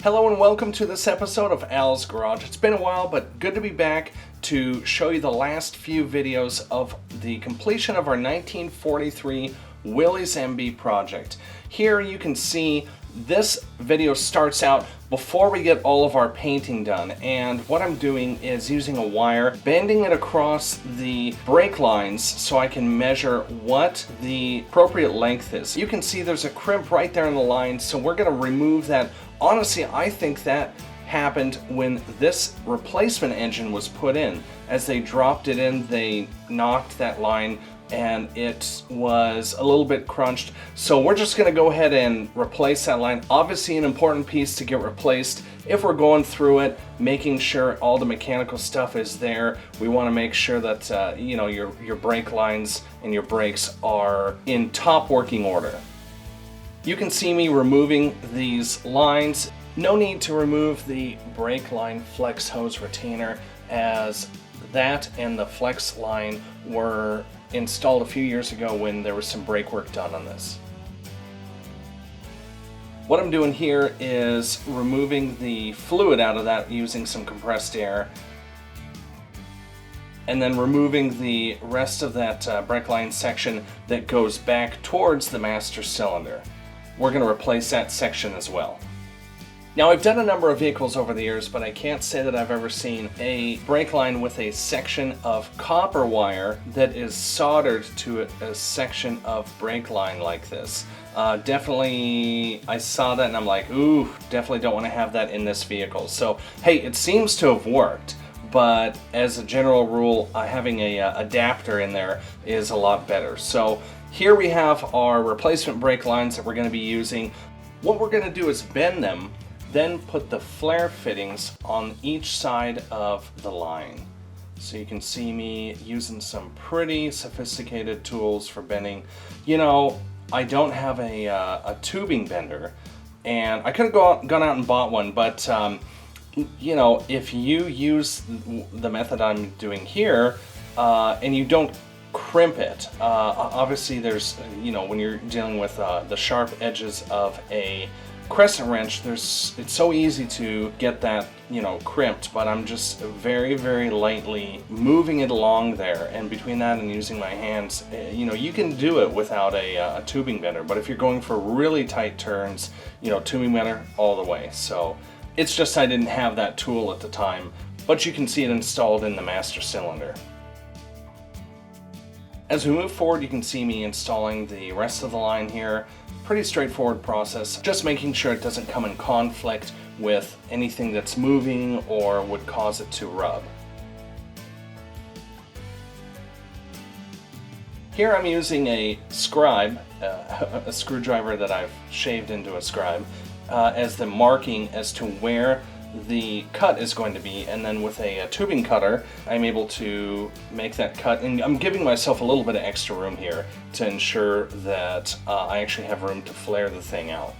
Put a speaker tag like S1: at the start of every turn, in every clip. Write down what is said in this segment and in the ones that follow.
S1: Hello and welcome to this episode of Al's Garage. It's been a while, but good to be back to show you the last few videos of the completion of our 1943 Willys MB project. Here you can see this video starts out before we get all of our painting done, and what I'm doing is using a wire, bending it across the brake lines so I can measure what the appropriate length is. You can see there's a crimp right there in the line, so we're going to remove that. Honestly, I think that happened when this replacement engine was put in. As they dropped it in, they knocked that line and it was a little bit crunched. So we're just going to go ahead and replace that line. Obviously an important piece to get replaced if we're going through it, making sure all the mechanical stuff is there. We want to make sure that your brake lines and your brakes are in top working order. You can see me removing these lines. No need to remove the brake line flex hose retainer, as that and the flex line were installed a few years ago when there was some brake work done on this. What I'm doing here is removing the fluid out of that using some compressed air, and then removing the rest of that brake line section that goes back towards the master cylinder. We're going to replace that section as well. Now, I've done a number of vehicles over the years, but I can't say that I've ever seen a brake line with a section of copper wire that is soldered to a section of brake line like this. Definitely, I saw that and I'm like, ooh, definitely don't want to have that in this vehicle. So, hey, it seems to have worked, but as a general rule, having a adapter in there is a lot better. So here we have our replacement brake lines that we're going to be using. What we're going to do is bend them, then put the flare fittings on each side of the line. So you can see me using some pretty sophisticated tools for bending. You know, I don't have a tubing bender, and I could have gone out and bought one, but you know, if you use the method I'm doing here and you don't crimp it, obviously there's, you know, when you're dealing with the sharp edges of a crescent wrench, it's so easy to get that, you know, crimped, but I'm just very, very lightly moving it along there, and between that and using my hands, you know, you can do it without a tubing bender, but if you're going for really tight turns, you know, tubing bender all the way. So it's just I didn't have that tool at the time, but you can see it installed in the master cylinder. As we move forward, you can see me installing the rest of the line here. Pretty straightforward process, just making sure it doesn't come in conflict with anything that's moving or would cause it to rub. Here I'm using a scribe, a screwdriver that I've shaved into a scribe, as the marking as to where the cut is going to be, and then with a tubing cutter I'm able to make that cut, and I'm giving myself a little bit of extra room here to ensure that I actually have room to flare the thing out.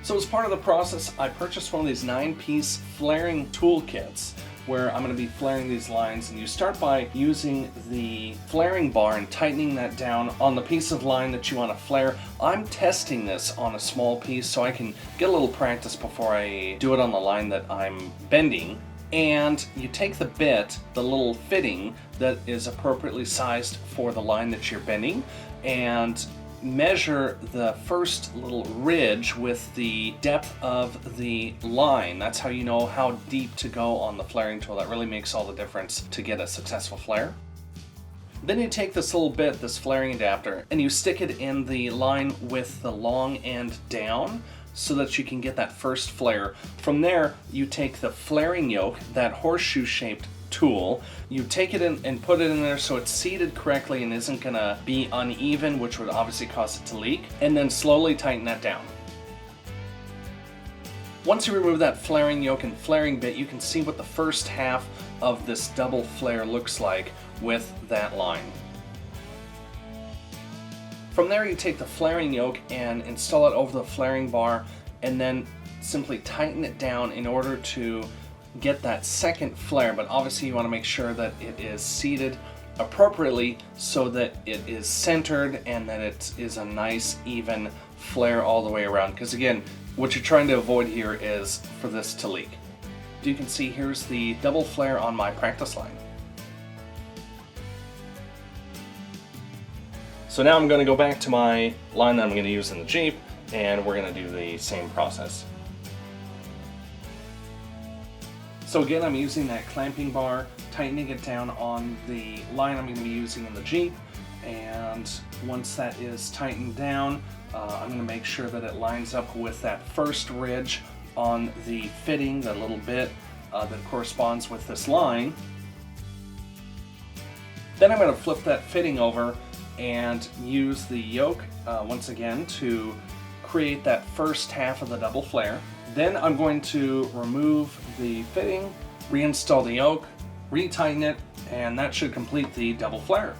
S1: So as part of the process, I purchased one of these 9-piece flaring toolkits where I'm going to be flaring these lines, and you start by using the flaring bar and tightening that down on the piece of line that you want to flare. I'm testing this on a small piece so I can get a little practice before I do it on the line that I'm bending. And you take the bit, the little fitting that is appropriately sized for the line that you're bending, and measure the first little ridge with the depth of the line. That's how you know how deep to go on the flaring tool. That really makes all the difference to get a successful flare. Then you take this little bit, this flaring adapter, and you stick it in the line with the long end down so that you can get that first flare. From there, you take the flaring yoke, that horseshoe-shaped tool, you take it in and put it in there so it's seated correctly and isn't gonna be uneven, which would obviously cause it to leak, and then slowly tighten that down. Once you remove that flaring yoke and flaring bit, you can see what the first half of this double flare looks like with that line. From there, you take the flaring yoke and install it over the flaring bar, and then simply tighten it down in order to get that second flare, but obviously you want to make sure that it is seated appropriately so that it is centered and that it is a nice even flare all the way around, because again, what you're trying to avoid here is for this to leak. You can see here's the double flare on my practice line. So now I'm going to go back to my line that I'm going to use in the Jeep, and we're going to do the same process. So again, I'm using that clamping bar, tightening it down on the line I'm going to be using in the Jeep, and once that is tightened down, I'm going to make sure that it lines up with that first ridge on the fitting, the little bit that corresponds with this line. Then I'm going to flip that fitting over and use the yoke once again to create that first half of the double flare. Then I'm going to remove the fitting, reinstall the yoke, retighten it, and that should complete the double flare.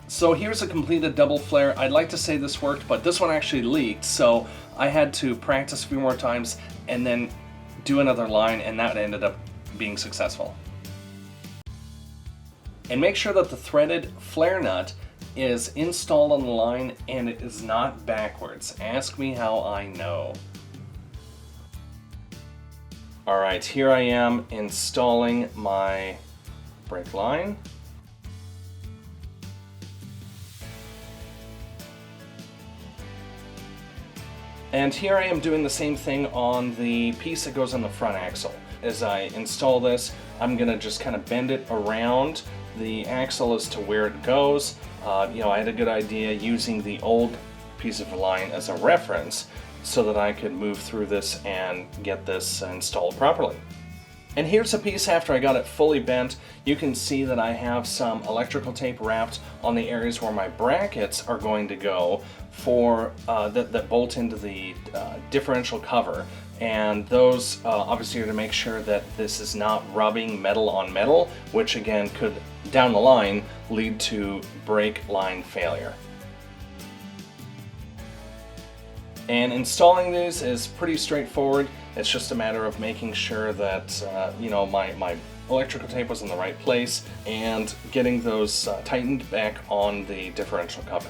S1: So here's a completed double flare. I'd like to say this worked, but this one actually leaked, so I had to practice a few more times and then do another line, and that ended up being successful. And make sure that the threaded flare nut is installed on the line and it is not backwards. Ask me how I know. Alright, here I am installing my brake line. And here I am doing the same thing on the piece that goes on the front axle. As I install this, I'm going to just kind of bend it around the axle as to where it goes. I had a good idea using the old piece of line as a reference so that I could move through this and get this installed properly. And here's a piece after I got it fully bent. You can see that I have some electrical tape wrapped on the areas where my brackets are going to go for that bolt into the differential cover. And those obviously are to make sure that this is not rubbing metal on metal, which again could, down the line, lead to brake line failure. And installing these is pretty straightforward. It's just a matter of making sure that my electrical tape was in the right place and getting those tightened back on the differential cover.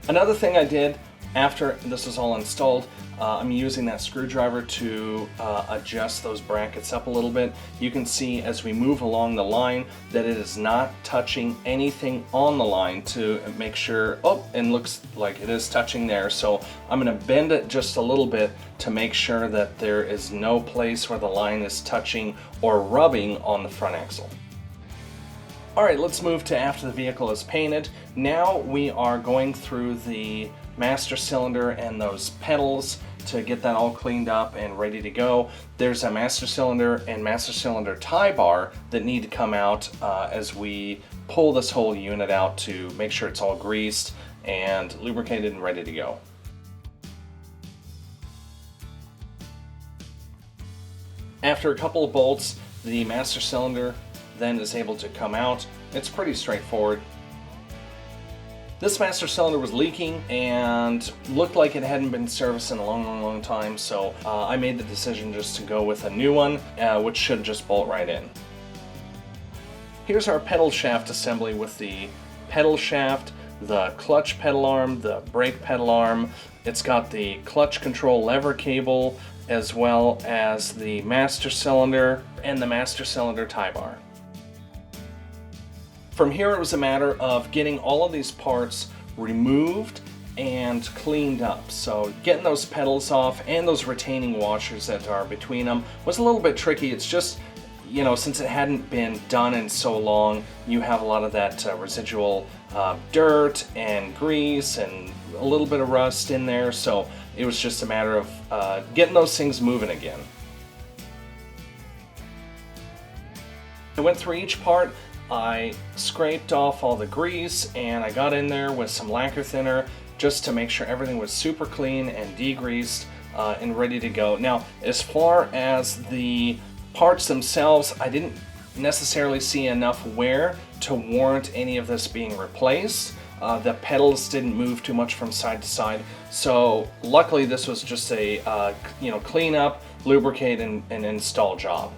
S1: Another thing I did after this was all installed, I'm using that screwdriver to adjust those brackets up a little bit. You can see as we move along the line that it is not touching anything on the line to make sure, and looks like it is touching there. So I'm going to bend it just a little bit to make sure that there is no place where the line is touching or rubbing on the front axle. Alright, let's move to after the vehicle is painted. Now we are going through the master cylinder and those pedals to get that all cleaned up and ready to go. There's a master cylinder and master cylinder tie bar that need to come out as we pull this whole unit out to make sure it's all greased and lubricated and ready to go. After a couple of bolts, the master cylinder then is able to come out. It's pretty straightforward. This master cylinder was leaking and looked like it hadn't been serviced in a long time, so I made the decision just to go with a new one, which should just bolt right in. Here's our pedal shaft assembly with the pedal shaft, the clutch pedal arm, the brake pedal arm. It's got the clutch control lever cable, as well as the master cylinder and the master cylinder tie bar. From here it was a matter of getting all of these parts removed and cleaned up. So getting those pedals off and those retaining washers that are between them was a little bit tricky. It's just, since it hadn't been done in so long, you have a lot of that residual dirt and grease and a little bit of rust in there. So it was just a matter of getting those things moving again. I went through each part. I scraped off all the grease and I got in there with some lacquer thinner just to make sure everything was super clean and degreased and ready to go. Now, as far as the parts themselves, I didn't necessarily see enough wear to warrant any of this being replaced. The pedals didn't move too much from side to side, so luckily this was just a clean up, lubricate, and install job.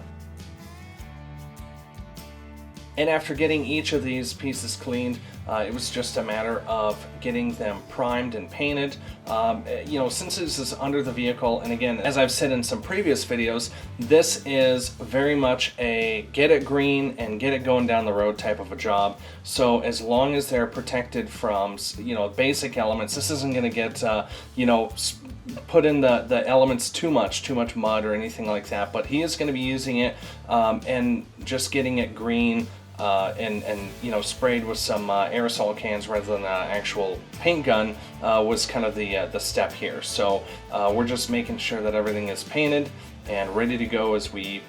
S1: And after getting each of these pieces cleaned, it was just a matter of getting them primed and painted. Since this is under the vehicle, and again, as I've said in some previous videos, this is very much a get it green and get it going down the road type of a job. So as long as they're protected from, basic elements, this isn't going to get, put in the elements too much mud or anything like that. But he is going to be using it and just getting it green. And sprayed with some aerosol cans rather than an actual paint gun was kind of the step here. So we're just making sure that everything is painted and ready to go as we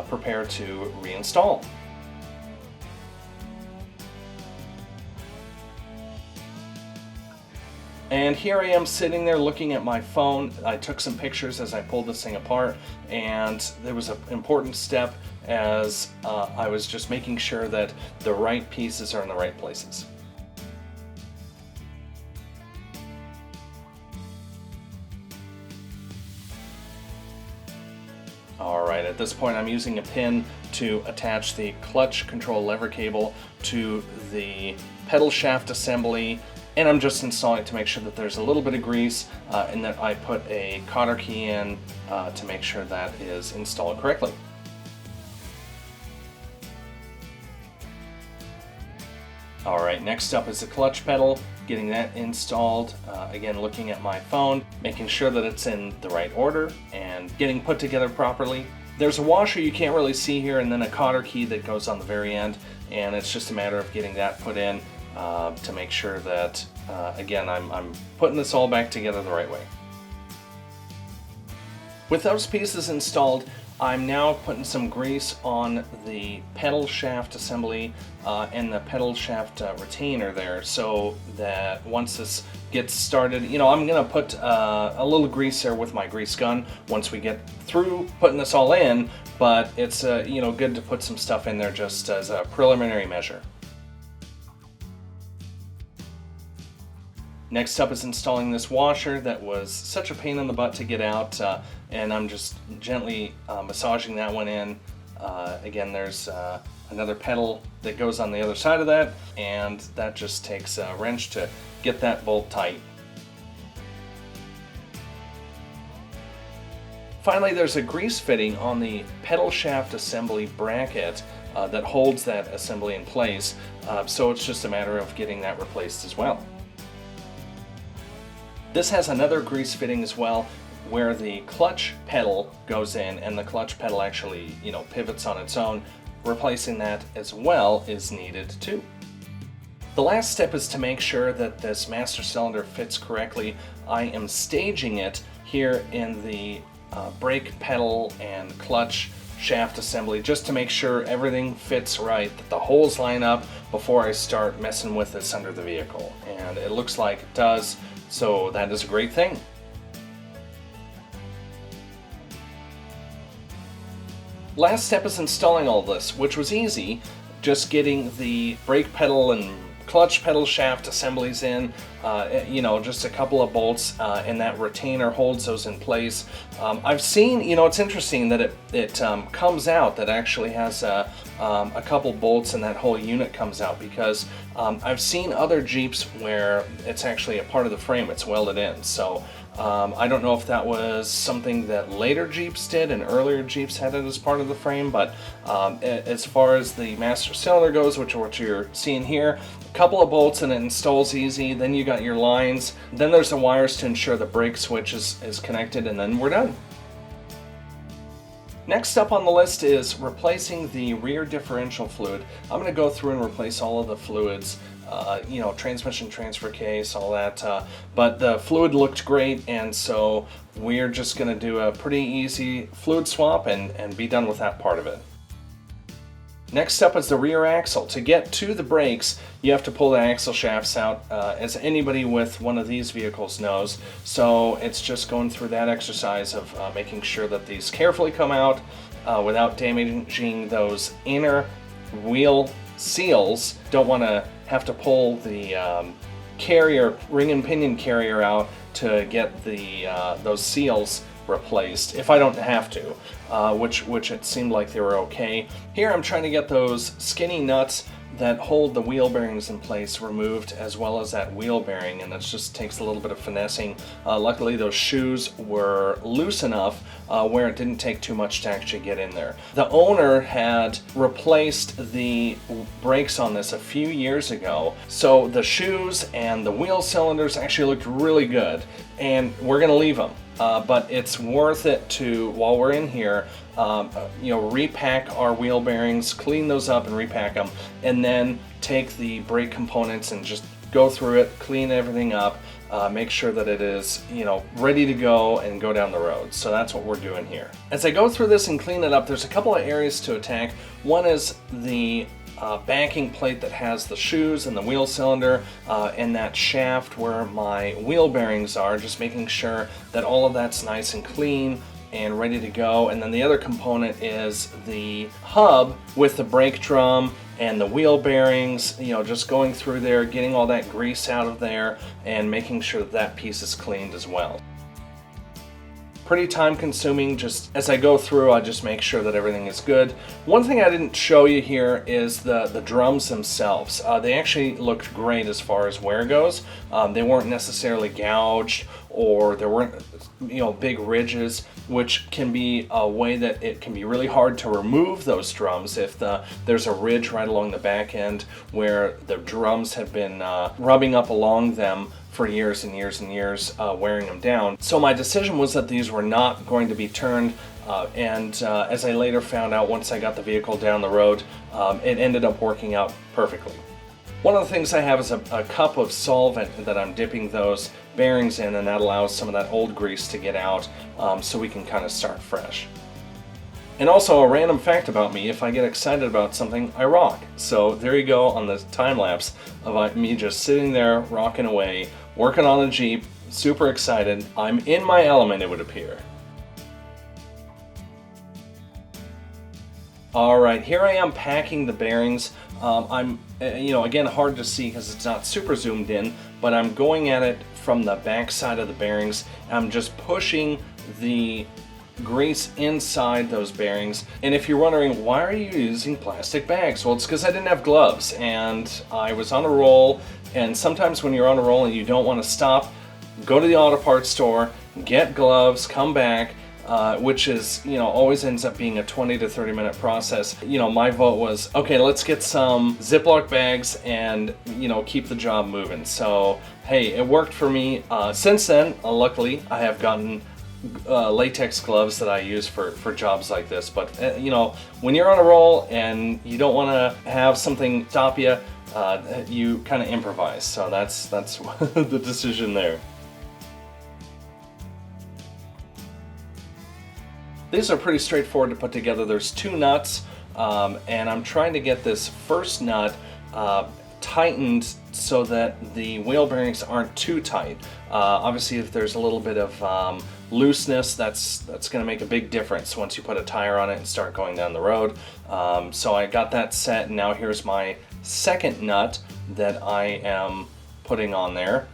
S1: prepare to reinstall. And here I am sitting there looking at my phone. I took some pictures as I pulled this thing apart, and there was an important step as I was just making sure that the right pieces are in the right places. Alright, at this point I'm using a pin to attach the clutch control lever cable to the pedal shaft assembly, and I'm just installing it to make sure that there's a little bit of grease and that I put a cotter key in to make sure that is installed correctly. Alright, next up is the clutch pedal, getting that installed. Again, looking at my phone, making sure that it's in the right order and getting put together properly. There's a washer you can't really see here, and then a cotter key that goes on the very end, and it's just a matter of getting that put in to make sure that, again, I'm putting this all back together the right way. With those pieces installed, I'm now putting some grease on the pedal shaft assembly and the pedal shaft retainer there, so that once this gets started, I'm going to put a little grease there with my grease gun once we get through putting this all in, but it's good to put some stuff in there just as a preliminary measure. Next up is installing this washer that was such a pain in the butt to get out, and I'm just gently massaging that one in. Again, there's another pedal that goes on the other side of that, and that just takes a wrench to get that bolt tight. Finally, there's a grease fitting on the pedal shaft assembly bracket that holds that assembly in place, so it's just a matter of getting that replaced as well. This has another grease fitting as well, where the clutch pedal goes in and the clutch pedal actually, pivots on its own. Replacing that as well is needed too. The last step is to make sure that this master cylinder fits correctly. I am staging it here in the brake pedal and clutch shaft assembly just to make sure everything fits right, that the holes line up before I start messing with this under the vehicle. And it looks like it does. So that is a great thing. Last step is installing all this, which was easy, just getting the brake pedal and clutch pedal shaft assemblies in, just a couple of bolts, and that retainer holds those in place. I've seen, it's interesting that it comes out, that actually has a couple bolts and that whole unit comes out, because I've seen other Jeeps where it's actually a part of the frame, it's welded in. So I don't know if that was something that later Jeeps did and earlier Jeeps had it as part of the frame, but as far as the master cylinder goes, which is what you're seeing here, a couple of bolts and it installs easy. Then you got your lines, then there's the wires to ensure the brake switch is connected, and then we're done. Next up on the list is replacing the rear differential fluid. I'm going to go through and replace all of the fluids, transmission transfer case, all that, but the fluid looked great, and so we're just going to do a pretty easy fluid swap and be done with that part of it. Next up is the rear axle. To get to the brakes, you have to pull the axle shafts out, as anybody with one of these vehicles knows. So it's just going through that exercise of making sure that these carefully come out without damaging those inner wheel seals. Don't want to have to pull the carrier, ring and pinion carrier out to get the those seals replaced if I don't have to, which it seemed like they were okay. Here I'm trying to get those skinny nuts that hold the wheel bearings in place removed, as well as that wheel bearing, and it just takes a little bit of finessing. Luckily those shoes were loose enough where it didn't take too much to actually get in there. The owner had replaced the brakes on this a few years ago, so the shoes and the wheel cylinders actually looked really good, and we're gonna leave them. But it's worth it to, while we're in here, repack our wheel bearings, clean those up and repack them, and then take the brake components and just go through it, clean everything up, make sure that it is, ready to go and go down the road. So that's what we're doing here. As I go through this and clean it up, there's a couple of areas to attack. One is the backing plate that has the shoes and the wheel cylinder and that shaft where my wheel bearings are, just making sure that all of that's nice and clean and ready to go. And then the other component is the hub with the brake drum and the wheel bearings, just going through there, getting all that grease out of there and making sure that that piece is cleaned as well. Pretty time consuming. Just as I go through, I just make sure that everything is good. One thing I didn't show you here is the drums themselves. They actually looked great as far as wear goes. They weren't necessarily gouged, or there weren't big ridges, which can be a way that it can be really hard to remove those drums if there's a ridge right along the back end where the drums have been rubbing up along them for years and years and years, wearing them down. So my decision was that these were not going to be turned, and as I later found out once I got the vehicle down the road, it ended up working out perfectly. One of the things I have is a cup of solvent that I'm dipping those bearings in, and that allows some of that old grease to get out, so we can kind of start fresh. And also a random fact about me, if I get excited about something, I rock. So there you go on the time lapse of me just sitting there rocking away, working on the Jeep, super excited. I'm in my element, it would appear. All right, here I am packing the bearings. I'm, again, hard to see because it's not super zoomed in, but I'm going at it from the back side of the bearings. I'm just pushing the grease inside those bearings. And if you're wondering, why are you using plastic bags? Well, it's because I didn't have gloves and I was on a roll, and sometimes when you're on a roll and you don't want to stop, go to the auto parts store, get gloves, come back, which is, always ends up being a 20 to 30 minute process. My vote was, okay, let's get some Ziploc bags and, keep the job moving. So, hey, it worked for me. Since then, luckily, I have gotten latex gloves that I use for jobs like this. But, when you're on a roll and you don't want to have something stop you, you kind of improvise. So that's the decision there. These are pretty straightforward to put together. There's two nuts, and I'm trying to get this first nut tightened so that the wheel bearings aren't too tight. Obviously, if there's a little bit of looseness, that's going to make a big difference once you put a tire on it and start going down the road. So I got that set, and now here's my second nut that I am putting on there.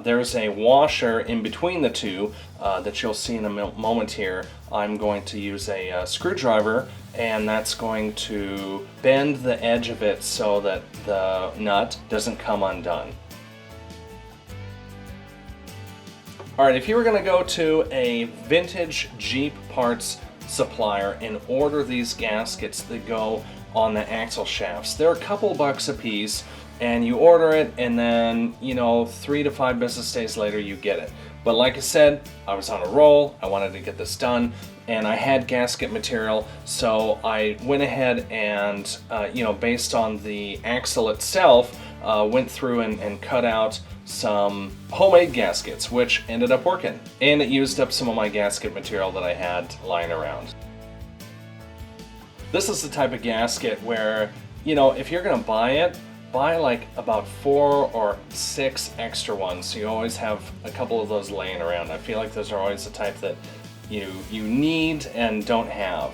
S1: There's a washer in between the two that you'll see in a moment here. I'm going to use a screwdriver, and that's going to bend the edge of it so that the nut doesn't come undone. Alright, if you were going to go to a vintage Jeep parts supplier and order these gaskets that go on the axle shafts, they're a couple bucks a piece, and you order it, and then 3 to 5 business days later you get it. But like I said, I was on a roll, I wanted to get this done, and I had gasket material, so I went ahead and based on the axle itself, went through and cut out some homemade gaskets, which ended up working, and it used up some of my gasket material that I had lying around. This is the type of gasket where, if you're gonna buy it, buy like about 4 or 6 extra ones, so you always have a couple of those laying around. I feel like those are always the type that you need and don't have.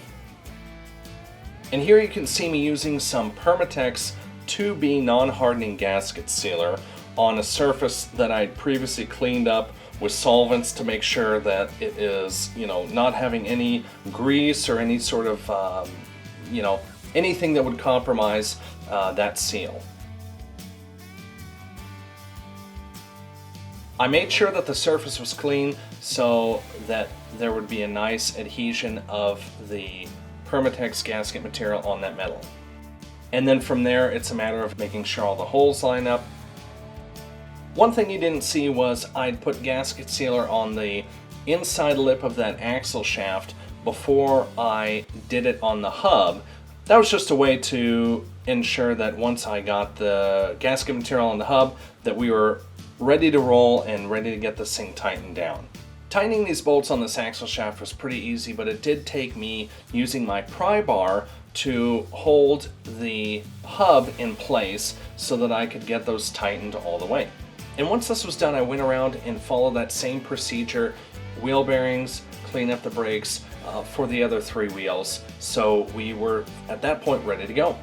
S1: And here you can see me using some Permatex 2B non-hardening gasket sealer on a surface that I'd previously cleaned up with solvents to make sure that it is, not having any grease or any sort of, anything that would compromise that seal. I made sure that the surface was clean so that there would be a nice adhesion of the Permatex gasket material on that metal. And then from there, it's a matter of making sure all the holes line up. One thing you didn't see was I'd put gasket sealer on the inside lip of that axle shaft before I did it on the hub. That was just a way to ensure that once I got the gasket material on the hub, that we were ready to roll and ready to get this thing tightened down. Tightening these bolts on this axle shaft was pretty easy, but it did take me using my pry bar to hold the hub in place so that I could get those tightened all the way. And once this was done, I went around and followed that same procedure, wheel bearings, clean up the brakes for the other 3 wheels. So we were at that point ready to go.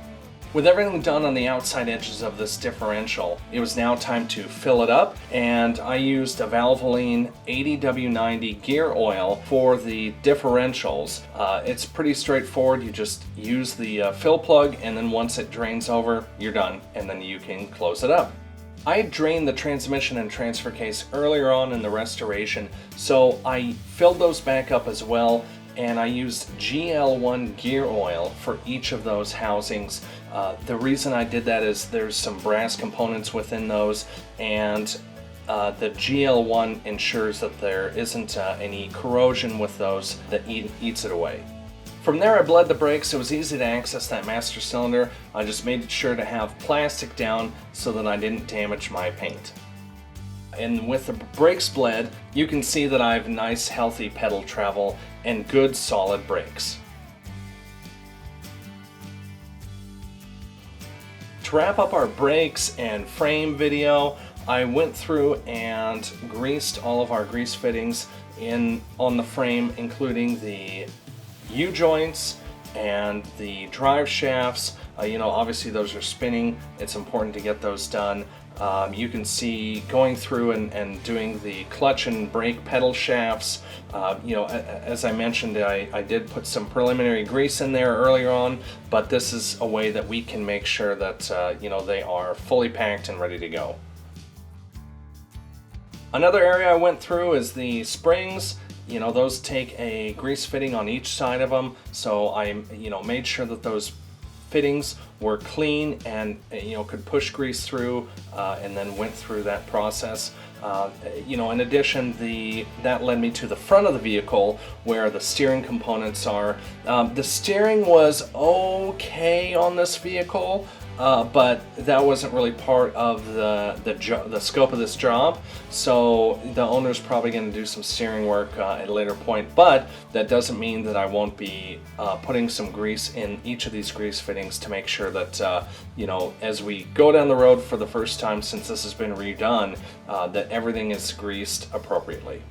S1: With everything done on the outside edges of this differential, it was now time to fill it up, and I used a Valvoline 80W90 gear oil for the differentials. It's pretty straightforward. You just use the fill plug, and then once it drains over, you're done, and then you can close it up. I drained the transmission and transfer case earlier on in the restoration, so I filled those back up as well, and I used GL1 gear oil for each of those housings. The reason I did that is there's some brass components within those, and the GL1 ensures that there isn't any corrosion with those that eats it away. From there, I bled the brakes. It was easy to access that master cylinder. I just made sure to have plastic down so that I didn't damage my paint. And with the brakes bled, you can see that I have nice healthy pedal travel and good solid brakes. To wrap up our brakes and frame video, I went through and greased all of our grease fittings on the frame, including the U-joints and the drive shafts. Obviously those are spinning. It's important to get those done. You can see going through and doing the clutch and brake pedal shafts. As I mentioned, I did put some preliminary grease in there earlier on, but this is a way that we can make sure that they are fully packed and ready to go. Another area I went through is the springs. Those take a grease fitting on each side of them, so I made sure that those fittings were clean and could push grease through, and then went through that process. In addition, that led me to the front of the vehicle where the steering components are. The steering was okay on this vehicle, but that wasn't really part of the scope of this job, so the owner's probably going to do some steering work at a later point, but that doesn't mean that I won't be putting some grease in each of these grease fittings to make sure that as we go down the road for the first time since this has been redone, that everything is greased appropriately.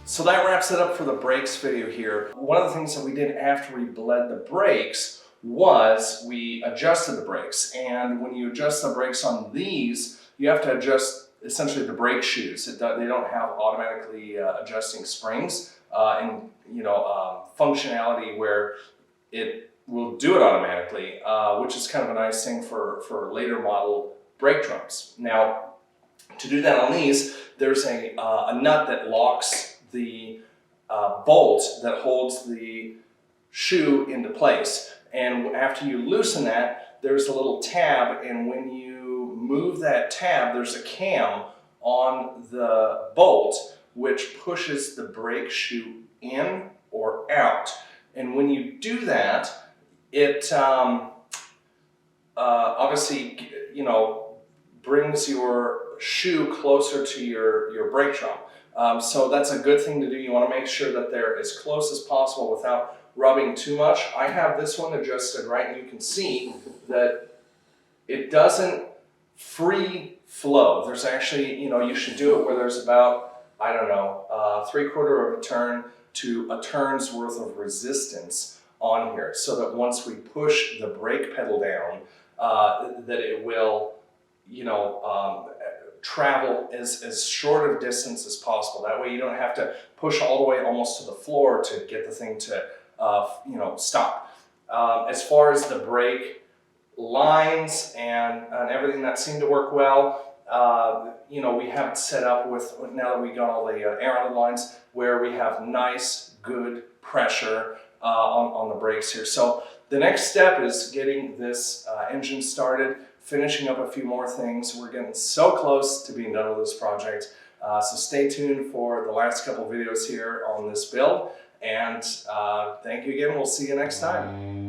S1: So that wraps it up for the brakes video here. One of the things that we did after we bled the brakes was we adjusted the brakes, and when you adjust the brakes on these, you have to adjust essentially the brake shoes. They don't have automatically adjusting springs and functionality where it will do it automatically, which is kind of a nice thing for later model brake drums. Now, to do that on these, there's a nut that locks the bolt that holds the shoe into place. And after you loosen that, there's a little tab, and when you move that tab, there's a cam on the bolt which pushes the brake shoe in or out. And when you do that, it obviously brings your shoe closer to your brake drum. So that's a good thing to do. You want to make sure that they're as close as possible without rubbing too much. I have this one adjusted right, and you can see that it doesn't free flow. There's actually, you should do it where there's about, 3/4 of a turn to a turn's worth of resistance on here, so that once we push the brake pedal down, that it will, travel as short of distance as possible. That way you don't have to push all the way almost to the floor to get the thing to stop. As far as the brake lines and everything, that seemed to work well. We have it set up with, now that we got all the air on the lines, where we have nice, good pressure on the brakes here. So the next step is getting this engine started, finishing up a few more things. We're getting so close to being done with this project. So stay tuned for the last couple videos here on this build. And thank you again. We'll see you next time.